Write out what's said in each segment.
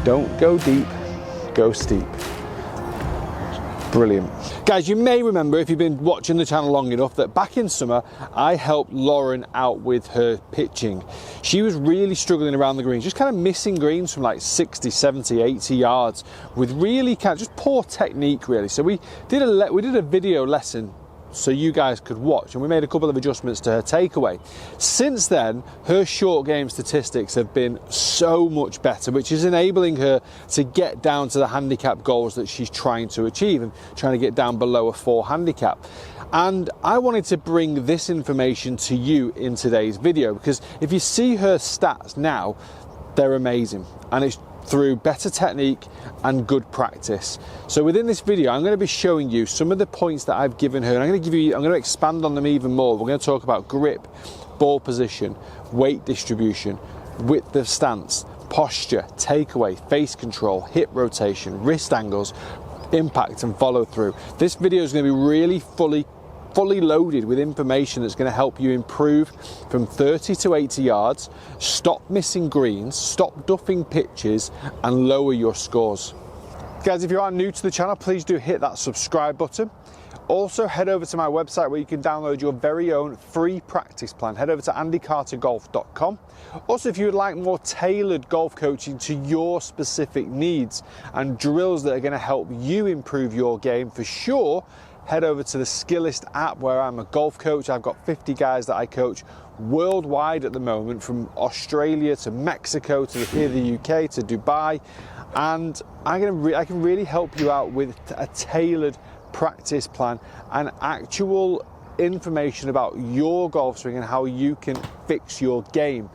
Don't go deep, go steep. Brilliant. Guys, you may remember, if you've been watching the channel long enough, that back in summer, I helped Lauren out with her pitching. She was really struggling around the greens, just kind of missing greens from like 60, 70, 80 yards with really kind of just poor technique, really. So we did a video lesson so you guys could watch, and we made a couple of adjustments to her takeaway. Since then, her short game statistics have been so much better, which is enabling her to get down to the handicap goals that she's trying to achieve and trying to get down below a 4 handicap. And I wanted to bring this information to you in today's video, because if you see her stats now, they're amazing, and it's through better technique and good practice. So within this video, I'm going to be showing you some of the points that I've given her, and I'm going to expand on them even more. We're going to talk about grip, ball position, weight distribution, width of stance, posture, takeaway, face control, hip rotation, wrist angles, impact and follow through. This video is going to be really fully loaded with information that's going to help you improve from 30 to 80 yards, stop missing greens, stop duffing pitches, and lower your scores. Guys, if you are new to the channel, please do hit that subscribe button. Also, head over to my website where you can download your very own free practice plan. Head over to andycartergolf.com. Also, if you would like more tailored golf coaching to your specific needs and drills that are going to help you improve your game for sure, head over to the Skillist app, where I'm a golf coach. I've got 50 guys that I coach worldwide at the moment, from Australia to Mexico to here the UK to Dubai, and I can really help you out with a tailored practice plan and actual information about your golf swing and how you can fix your game.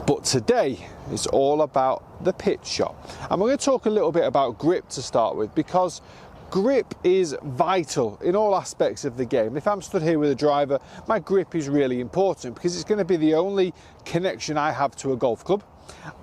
But today it's all about the pitch shot, and we're going to talk a little bit about grip to start with, because grip is vital in all aspects of the game. If I'm stood here with a driver, my grip is really important, because it's going to be the only connection I have to a golf club,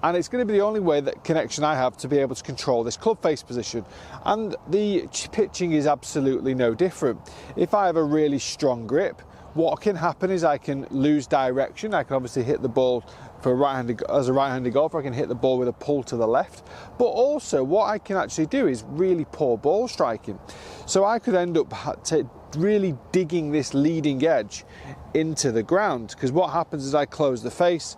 and it's going to be the only way that connection I have to be able to control this club face position. And the pitching is absolutely no different. If I have a really strong grip, what can happen is I can lose direction. I can obviously hit the ball as a right-handed golfer, I can hit the ball with a pull to the left, but also what I can actually do is really poor ball striking. So I could end up really digging this leading edge into the ground, because what happens is I close the face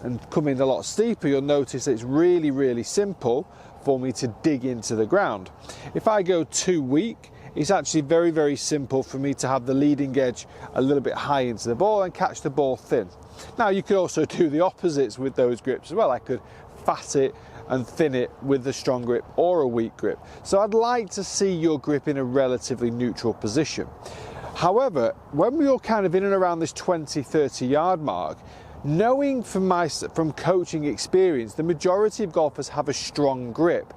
and come in a lot steeper. You'll notice it's really, really simple for me to dig into the ground. If I go too weak, it's actually very, very simple for me to have the leading edge a little bit high into the ball and catch the ball thin. Now, you could also do the opposites with those grips as well. I could fat it and thin it with the strong grip or a weak grip. So I'd like to see your grip in a relatively neutral position. However, when we're kind of in and around this 20-30 yard mark, knowing from coaching experience, the majority of golfers have a strong grip.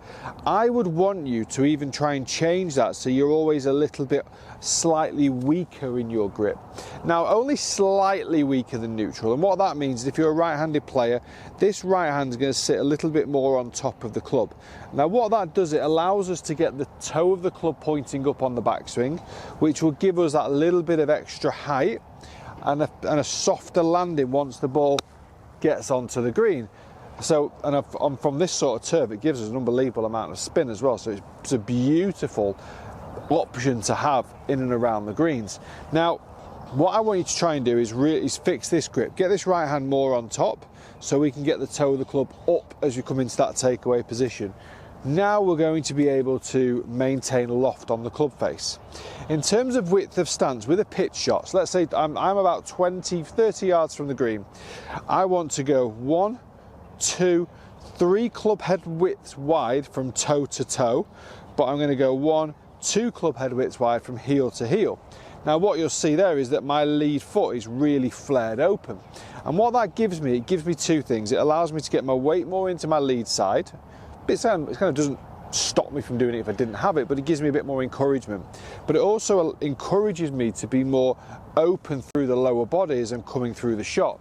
I would want you to even try and change that so you're always a little bit slightly weaker in your grip. Now, only slightly weaker than neutral, and what that means is if you're a right-handed player, this right hand is going to sit a little bit more on top of the club. Now, what that does, it allows us to get the toe of the club pointing up on the backswing, which will give us that little bit of extra height and a softer landing once the ball gets onto the green. So, and from this sort of turf, it gives us an unbelievable amount of spin as well. So it's a beautiful option to have in and around the greens. Now, what I want you to try and do is fix this grip. Get this right hand more on top so we can get the toe of the club up as you come into that takeaway position. Now we're going to be able to maintain loft on the club face. In terms of width of stance with a pitch shot, so let's say I'm about 20-30 yards from the green. I want to go 1, 2, 3 club head widths wide from toe to toe, but I'm going to go 1, 2 club head widths wide from heel to heel. Now what you'll see there is that my lead foot is really flared open, and what that gives me, it gives me two things. It allows me to get my weight more into my lead side. It kind of doesn't stop me from doing it if I didn't have it, but it gives me a bit more encouragement. But it also encourages me to be more open through the lower body as I'm coming through the shot.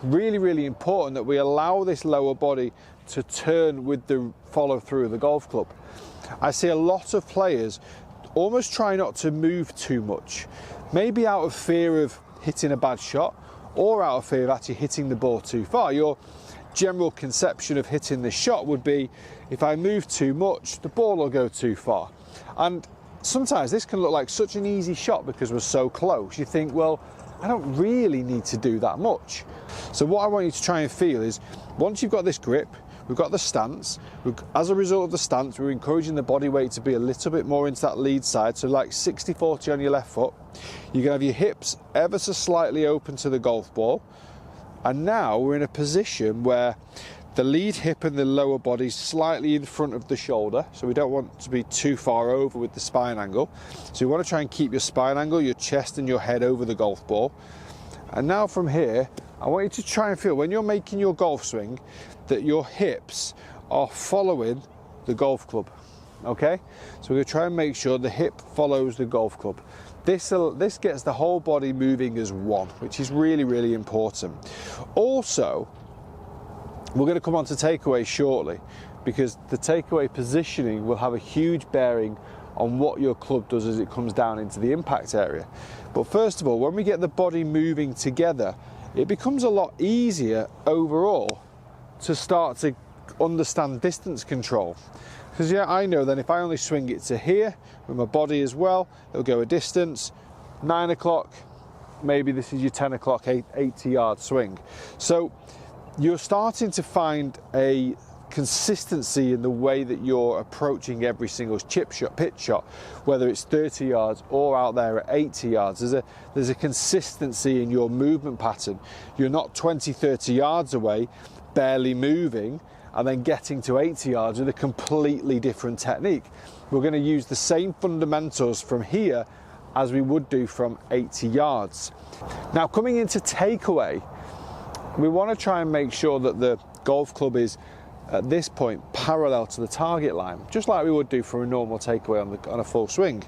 Really, really important that we allow this lower body to turn with the follow through of the golf club. I see a lot of players almost try not to move too much, maybe out of fear of hitting a bad shot or out of fear of actually hitting the ball too far. You're general conception of hitting this shot would be, if I move too much, the ball will go too far. And sometimes this can look like such an easy shot because we're so close. You think, well, I don't really need to do that much. So what I want you to try and feel is, once you've got this grip, we've got the stance, as a result of the stance, we're encouraging the body weight to be a little bit more into that lead side, so like 60-40 on your left foot. You're gonna have your hips ever so slightly open to the golf ball. And now we're in a position where the lead hip and the lower body is slightly in front of the shoulder, so we don't want to be too far over with the spine angle. So you want to try and keep your spine angle, your chest and your head over the golf ball. And now from here, I want you to try and feel, when you're making your golf swing, that your hips are following the golf club, okay? So we're going to try and make sure the hip follows the golf club. This gets the whole body moving as one, which is really, really important. Also, we're going to come on to takeaway shortly, because the takeaway positioning will have a huge bearing on what your club does as it comes down into the impact area. But first of all, when we get the body moving together, it becomes a lot easier overall to start to understand distance control. Because yeah, I know then if I only swing it to here with my body as well, it'll go a distance, 9 o'clock, maybe this is your 10 o'clock, 80-yard swing. So you're starting to find a consistency in the way that you're approaching every single chip shot, pitch shot, whether it's 30 yards or out there at 80 yards. There's a consistency in your movement pattern. You're not 20, 30 yards away, barely moving, and then getting to 80 yards with a completely different technique. We're going to use the same fundamentals from here as we would do from 80 yards. Now, coming into takeaway, we want to try and make sure that the golf club is at this point parallel to the target line, just like we would do for a normal takeaway on a full swing.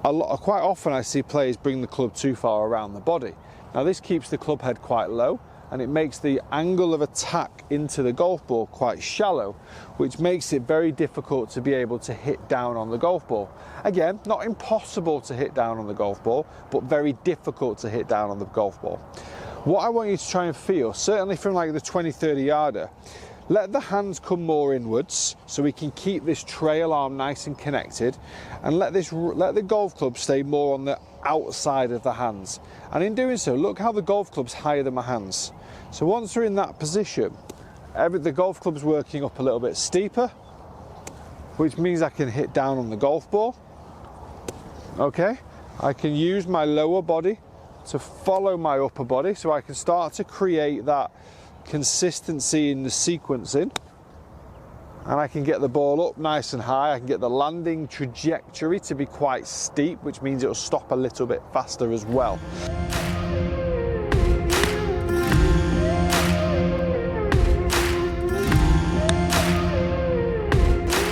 Quite often I see players bring the club too far around the body. Now this keeps the club head quite low, and it makes the angle of attack into the golf ball quite shallow, which makes it very difficult to be able to hit down on the golf ball. Again, not impossible to hit down on the golf ball, but very difficult to hit down on the golf ball. What I want you to try and feel, certainly from like the 20-30 yarder, let the hands come more inwards so we can keep this trail arm nice and connected, and let the golf club stay more on the outside of the hands. And in doing so, look how the golf club's higher than my hands. So once we're in that position, the golf club's working up a little bit steeper, which means I can hit down on the golf ball. Okay, I can use my lower body to follow my upper body, so I can start to create that consistency in the sequencing, and I can get the ball up nice and high. I can get the landing trajectory to be quite steep, which means it'll stop a little bit faster as well.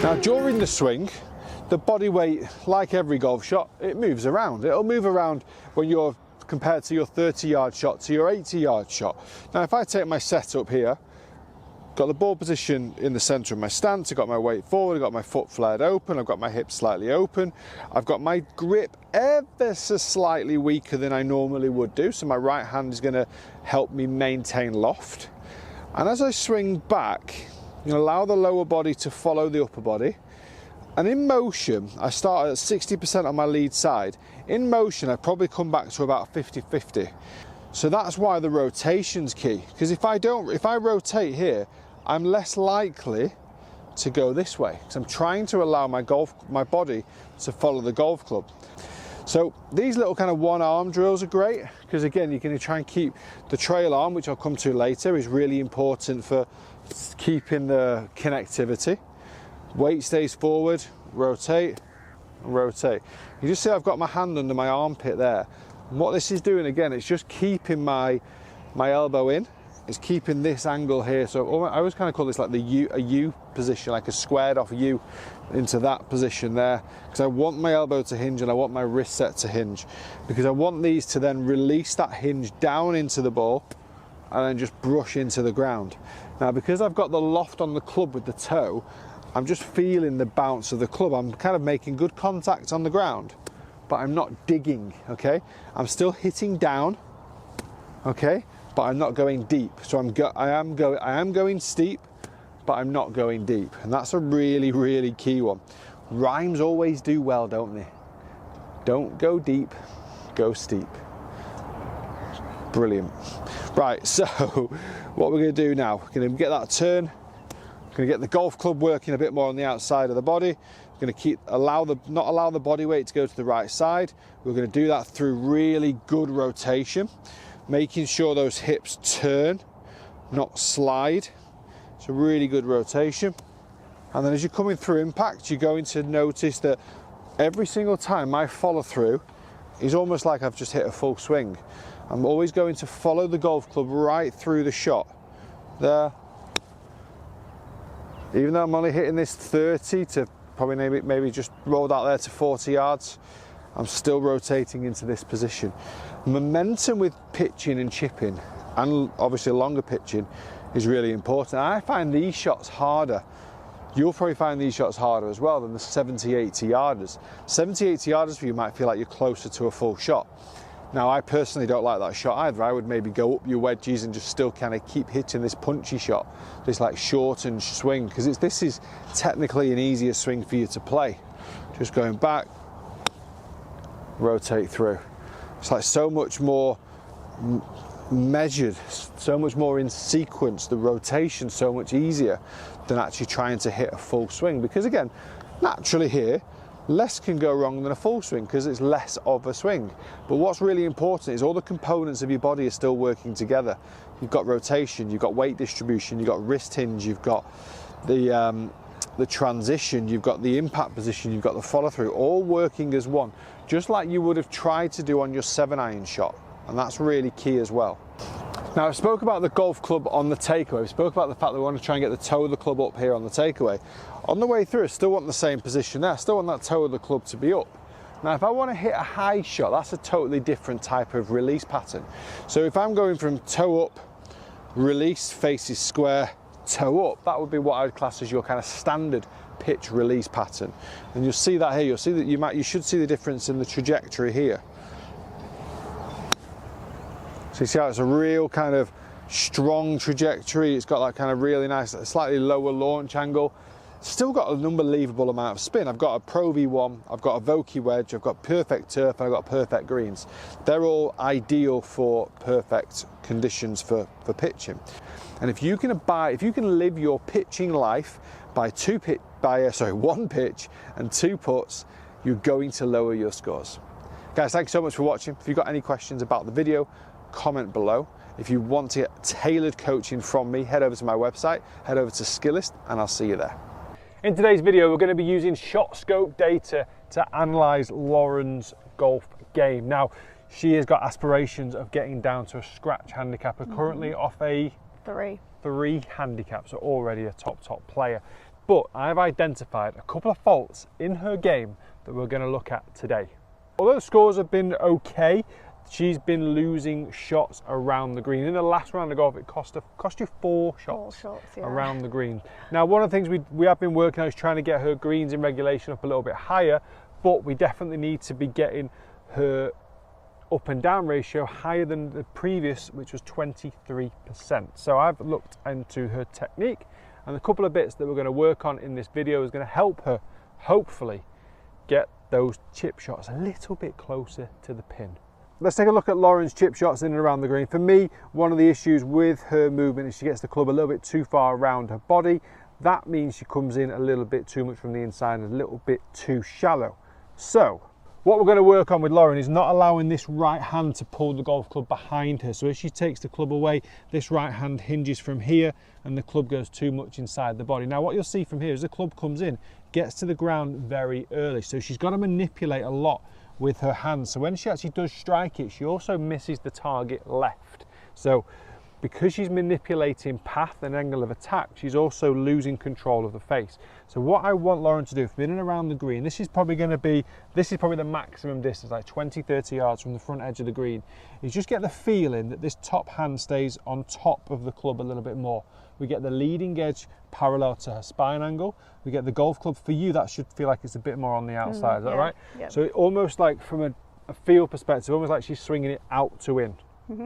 Now during the swing, the body weight, like every golf shot, it moves around. It'll move around when you're compared to your 30-yard shot to your 80-yard shot. Now if I take my setup here, got the ball position in the center of my stance, I've got my weight forward, I've got my foot flared open, I've got my hips slightly open, I've got my grip ever so slightly weaker than I normally would do, so my right hand is going to help me maintain loft. And as I swing back, you know, allow the lower body to follow the upper body. And in motion, I start at 60% on my lead side. In motion, I probably come back to about 50-50. So that's why the rotation's key. Because if I rotate here, I'm less likely to go this way. Because I'm trying to allow my body to follow the golf club. So these little kind of one arm drills are great, because again, you're going to try and keep the trail arm, which I'll come to later, is really important for keeping the connectivity. Weight stays forward, rotate, and rotate. You just see I've got my hand under my armpit there. And what this is doing again, it's just keeping my elbow in. It's keeping this angle here. So I always kind of call this like a U position, like a squared off U into that position there. Because I want my elbow to hinge and I want my wrist set to hinge. Because I want these to then release that hinge down into the ball and then just brush into the ground. Now because I've got the loft on the club with the toe, I'm just feeling the bounce of the club. I'm kind of making good contact on the ground, but I'm not digging, okay? I'm still hitting down, okay? but I'm not going deep. So I am going steep, but I'm not going deep. And that's a really, really key one. Rhymes always do well, don't they? Don't go deep, go steep. Brilliant. Right, so what we're going to do now, we're going to get that turn, we're going to get the golf club working a bit more on the outside of the body. We're going to not allow the body weight to go to the right side. We're going to do that through really good rotation, making sure those hips turn, not slide. It's a really good rotation. And then as you're coming through impact, you're going to notice that every single time my follow through is almost like I've just hit a full swing. I'm always going to follow the golf club right through the shot. There. Even though I'm only hitting this 30 to probably maybe just rolled out there to 40 yards, I'm still rotating into this position. Momentum with pitching and chipping, and obviously longer pitching, is really important. I find these shots harder. You'll probably find these shots harder as well than the 70, 80 yarders. 70, 80 yarders for you might feel like you're closer to a full shot. Now, I personally don't like that shot either. I would maybe go up your wedges and just still kind of keep hitting this punchy shot, this like shortened swing, because this is technically an easier swing for you to play. Just going back, rotate through. It's like so much more measured, so much more in sequence, the rotation so much easier than actually trying to hit a full swing, because again, naturally here, less can go wrong than a full swing because it's less of a swing. But what's really important is all the components of your body are still working together. You've got rotation, you've got weight distribution, you've got wrist hinge, you've got the transition, you've got the impact position, you've got the follow through, all working as one, just like you would have tried to do on your 7-iron shot. And that's really key as well. Now, I spoke about the golf club on the takeaway. We spoke about the fact that we want to try and get the toe of the club up here on the takeaway. On the way through, I still want the same position there. I still want that toe of the club to be up. Now, if I want to hit a high shot, that's a totally different type of release pattern. So if I'm going from toe up, release, faces square, toe up, that would be what I would class as your kind of standard pitch release pattern. And you'll see that here. You'll see that you should see the difference in the trajectory here. So you see how it's a real kind of strong trajectory. It's got that kind of really nice, slightly lower launch angle. Still got an unbelievable amount of spin. I've got a Pro V1, I've got a Vokey wedge, I've got perfect turf, and I've got perfect greens. They're all ideal for perfect conditions for pitching. And if you can live your pitching life by one pitch and 2 putts, you're going to lower your scores. Guys, thanks so much for watching. If you've got any questions about the video, comment below. If you want to get tailored coaching from me, head over to my website, head over to Skillist, and I'll see you there. In today's video, we're going to be using SHOTSCOPE data to analyse Lauren's golf game. Now, she has got aspirations of getting down to a scratch handicap, currently off a 3 handicap, so already a top player. But I've identified a couple of faults in her game that we're going to look at today. Although the scores have been okay, she's been losing shots around the green. In the last round of golf, it cost you 4 shots, around the green. Now, one of the things we have been working on is trying to get her greens in regulation up a little bit higher, but we definitely need to be getting her up and down ratio higher than the previous, which was 23%. So I've looked into her technique, and a couple of bits that we're going to work on in this video is going to help her, hopefully, get those chip shots a little bit closer to the pin. Let's take a look at Lauren's chip shots in and around the green. For me, one of the issues with her movement is she gets the club a little bit too far around her body. That means she comes in a little bit too much from the inside and a little bit too shallow. So, what we're going to work on with Lauren is not allowing this right hand to pull the golf club behind her. So as she takes the club away, this right hand hinges from here and the club goes too much inside the body. Now, what you'll see from here is the club comes in, gets to the ground very early. So she's got to manipulate a lot with her hands. So when she actually does strike it, she also misses the target left. So because she's manipulating path and angle of attack, she's also losing control of the face. So what I want Lauren to do from in and around the green, this is probably the maximum distance, like 20-30 yards from the front edge of the green, is just get the feeling that this top hand stays on top of the club a little bit more. We get the leading edge parallel to her spine angle. We get the golf club, for you, that should feel like it's a bit more on the outside, is that right? Yep. So it almost like from a feel perspective, almost like she's swinging it out to in.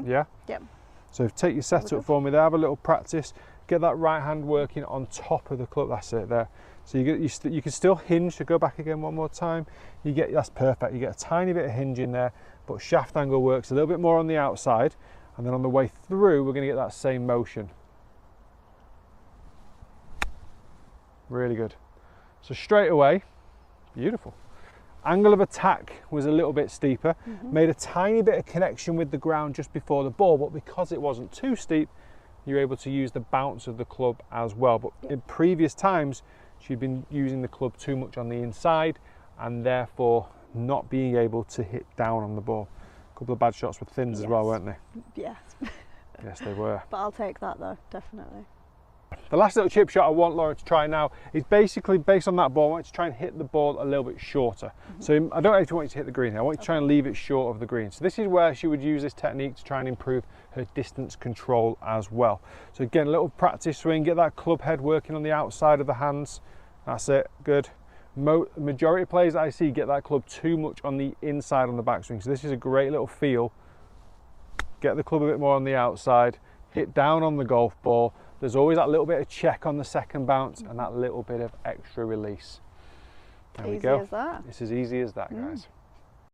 Yeah? Yep. So take your setup for me there, have a little practice, get that right hand working on top of the club, that's it there. So you can still hinge, so go back again one more time. That's perfect, you get a tiny bit of hinge in there, but shaft angle works a little bit more on the outside, and then on the way through, we're gonna get that same motion. Really good. So straight away, beautiful. Angle of attack was a little bit steeper, made a tiny bit of connection with the ground just before the ball, but because it wasn't too steep, you're able to use the bounce of the club as well. But in previous times, she'd been using the club too much on the inside and therefore not being able to hit down on the ball. A couple of bad shots with thins as well, weren't they? Yes. Yes, they were. But I'll take that though, definitely. The last little chip shot I want Lauren to try now is basically based on that ball. I want you to try and hit the ball a little bit shorter. So I don't actually want you to hit the green here. I want you to try and leave it short of the green. So this is where she would use this technique to try and improve her distance control as well. So again, a little practice swing, get that club head working on the outside of the hands. That's it, good. Majority of players that I see get that club too much on the inside on the backswing. So this is a great little feel. Get the club a bit more on the outside, hit down on the golf ball. There's always that little bit of check on the second bounce and that little bit of extra release. There we go. Easy as that. It's as easy as that, guys.